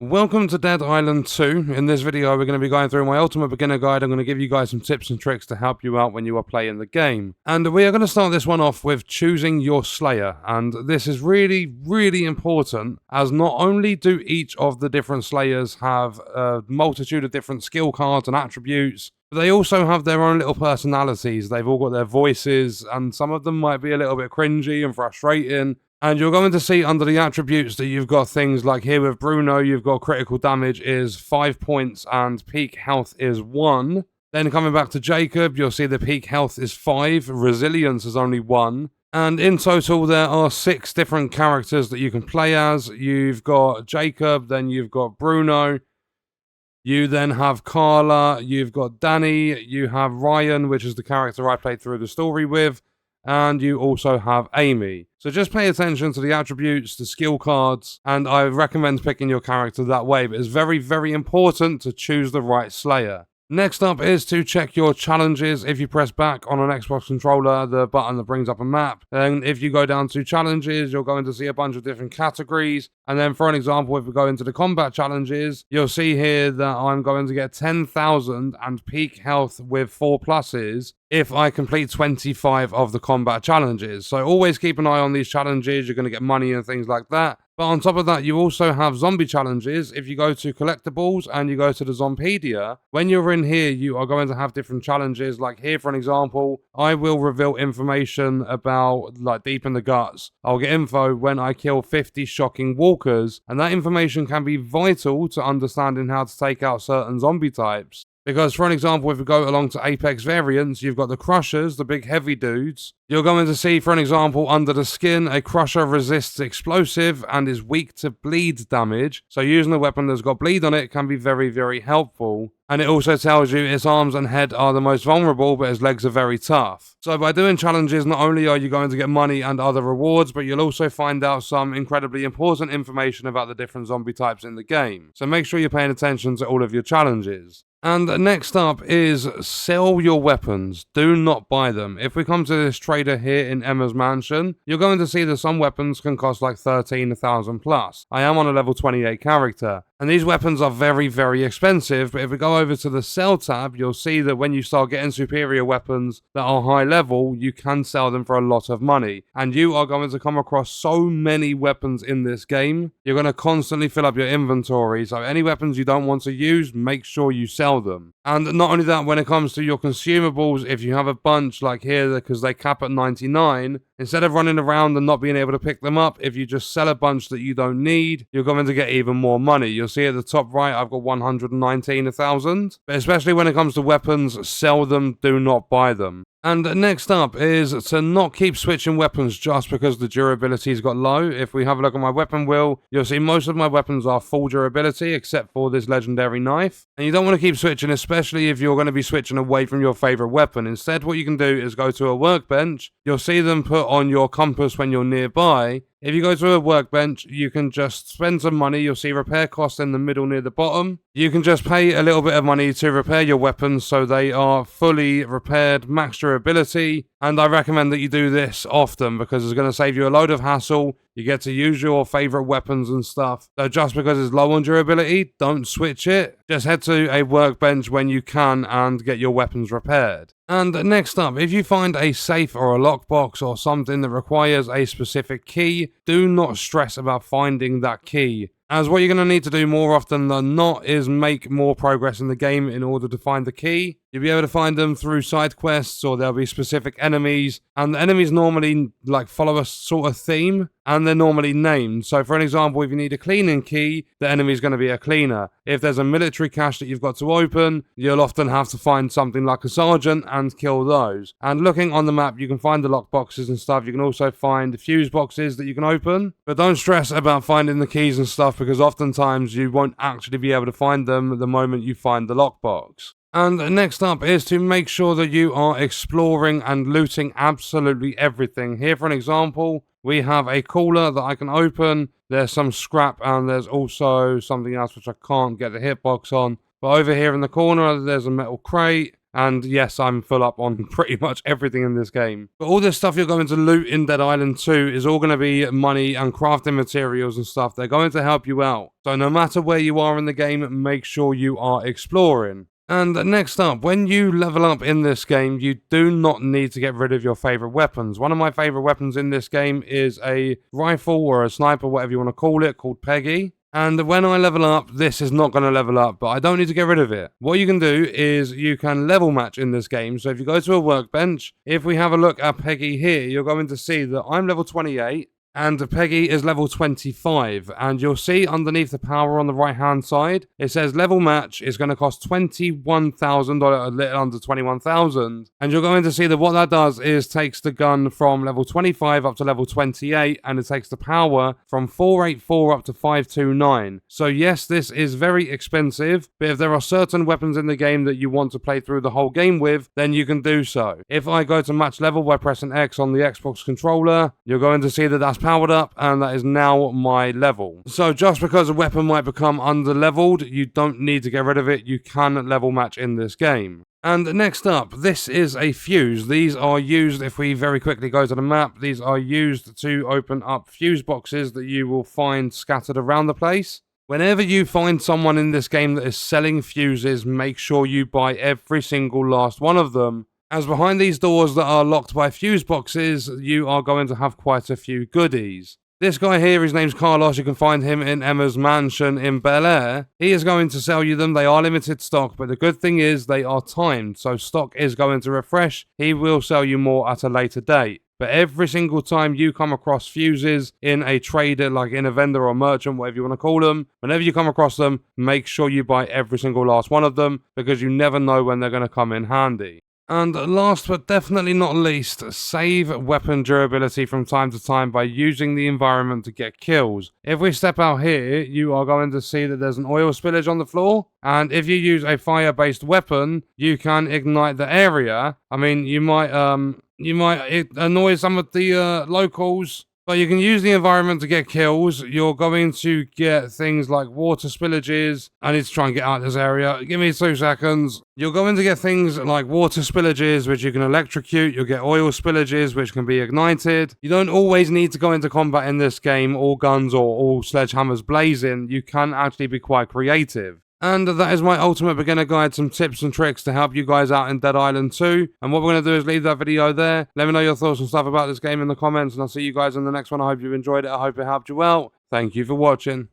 Welcome to Dead Island 2. In this video we're going to be going through my ultimate beginner guide. I'm going to give you guys some tips and tricks to help you out when you are playing the game. And we are going to start this one off with choosing your Slayer. And this is really important, as not only do each of the different Slayers have a multitude of different skill cards and attributes, but they also have their own little personalities. They've all got their voices, and some of them might be a little bit cringy and frustrating. And you're going to see under the attributes that you've got things like here with Bruno, you've got critical damage is 5 points and peak health is 1. Then coming back to Jacob, you'll see the peak health is 5, resilience is only 1. And in total, there are 6 different characters that you can play as. You've got Jacob, then you've got Bruno. You then have Carla, you've got Danny, you have Ryan, which is the character I played through the story with. And you also have Amy. So just pay attention to the attributes, the skill cards, and I recommend picking your character that way. But it's very important to choose the right Slayer. Next up is to check your challenges. If you press back on an Xbox controller, the button that brings up a map, then if you go down to challenges, you're going to see a bunch of different categories. And then for an example, if we go into the combat challenges, you'll see here that I'm going to get 10,000 and peak health with 4 pluses if I complete 25 of the combat challenges. So always keep an eye on these challenges. You're going to get money and things like that. But on top of that, you also have zombie challenges. If you go to collectibles and you go to the Zompedia, when you're in here, you are going to have different challenges. Like here, for an example, I will reveal information about like deep in the guts. I'll get info when I kill 50 shocking walkers, and that information can be vital to understanding how to take out certain zombie types. Because, for an example, if we go along to Apex variants, you've got the Crushers, the big heavy dudes. You're going to see, for an example, under the skin, a Crusher resists explosive and is weak to bleed damage. So using a weapon that's got bleed on it can be very helpful. And it also tells you its arms and head are the most vulnerable, but its legs are very tough. So by doing challenges, not only are you going to get money and other rewards, but you'll also find out some incredibly important information about the different zombie types in the game. So make sure you're paying attention to all of your challenges. And next up is sell your weapons. Do not buy them. If we come to this trader here in Emma's mansion, you're going to see that some weapons can cost like 13,000 plus. I am on a level 28 character. And these weapons are very expensive, but if we go over to the sell tab, you'll see that when you start getting superior weapons that are high level, you can sell them for a lot of money. And you are going to come across so many weapons in this game. You're going to constantly fill up your inventory, so any weapons you don't want to use, make sure you sell them. And not only that, when it comes to your consumables, if you have a bunch like here, because they cap at 99, instead of running around and not being able to pick them up, if you just sell a bunch that you don't need, you're going to get even more money. You'll see at the top right, I've got 119,000. But especially when it comes to weapons, sell them, do not buy them. And next up is to not keep switching weapons just because the durability's got low. If we have a look at my weapon wheel, you'll see most of my weapons are full durability except for this legendary knife. And you don't want to keep switching, especially if you're going to be switching away from your favorite weapon. Instead, what you can do is go to a workbench. You'll see them put on your compass when you're nearby. If you go to a workbench, you can just spend some money. You'll see repair costs in the middle near the bottom. You can just pay a little bit of money to repair your weapons so they are fully repaired, max durability. And I recommend that you do this often because it's going to save you a load of hassle. You get to use your favorite weapons and stuff. So just because it's low on durability, don't switch it. Just head to a workbench when you can and get your weapons repaired. And next up, if you find a safe or a lockbox or something that requires a specific key, do not stress about finding that key. As what you're going to need to do more often than not is make more progress in the game in order to find the key. You'll be able to find them through side quests, or there'll be specific enemies, and the enemies normally like follow a sort of theme, and they're normally named. So for an example, if you need a cleaning key, the enemy's going to be a cleaner. If there's a military cache that you've got to open, you'll often have to find something like a sergeant and kill those. And looking on the map, you can find the lockboxes and stuff. You can also find fuse boxes that you can open, but don't stress about finding the keys and stuff because oftentimes you won't actually be able to find them the moment you find the lockbox. And next up is to make sure that you are exploring and looting absolutely everything. Here, for an example, we have a cooler that I can open. There's some scrap and there's also something else which I can't get the hitbox on. But over here in the corner, there's a metal crate. And yes, I'm full up on pretty much everything in this game. But all this stuff you're going to loot in Dead Island 2 is all going to be money and crafting materials and stuff. They're going to help you out. So no matter where you are in the game, make sure you are exploring. And next up, when you level up in this game, you do not need to get rid of your favourite weapons. One of my favourite weapons in this game is a rifle or a sniper, whatever you want to call it, called Peggy. And when I level up, this is not going to level up, but I don't need to get rid of it. What you can do is you can level match in this game. So if you go to a workbench, if we have a look at Peggy here, you're going to see that I'm level 28. And Peggy is level 25, and you'll see underneath the power on the right hand side, it says level match is going to cost $21,000, a little under 21,000. And you're going to see that what that does is takes the gun from level 25 up to level 28, and it takes the power from 484 up to 529. So yes, this is very expensive, but if there are certain weapons in the game that you want to play through the whole game with, then you can do so. If I go to match level by pressing X on the Xbox controller, you're going to see that that's powered up, and that is now my level. So just because a weapon might become under leveled, you don't need to get rid of it. You can level match in this game. And next up, this is a fuse. These are used, if we very quickly go to the map, these are used to open up fuse boxes that you will find scattered around the place. Whenever you find someone in this game that is selling fuses, make sure you buy every single last one of them, as behind these doors that are locked by fuse boxes, you are going to have quite a few goodies. This guy here, his name's Carlos, you can find him in Emma's mansion in Bel Air. He is going to sell you them. They are limited stock, but the good thing is they are timed, so stock is going to refresh. He will sell you more at a later date. But every single time you come across fuses in a trader, like in a vendor or merchant, whatever you want to call them, whenever you come across them, make sure you buy every single last one of them, because you never know when they're going to come in handy. And last but definitely not least, save weapon durability from time to time by using the environment to get kills. If we step out here, you are going to see that there's an oil spillage on the floor. And if you use a fire-based weapon, you can ignite the area. I mean, you might annoy some of the locals, but you can use the environment to get kills. You're going to get things like water spillages. I need to try and get out of this area. Give me 2 seconds. You're going to get things like water spillages, which you can electrocute. You'll get oil spillages, which can be ignited. You don't always need to go into combat in this game, all guns or all sledgehammers blazing. You can actually be quite creative. And that is my ultimate beginner guide, some tips and tricks to help you guys out in Dead Island 2. And what we're going to do is leave that video there. Let me know your thoughts and stuff about this game in the comments, and I'll see you guys in the next one. I hope you enjoyed it. I hope it helped you out. Thank you for watching.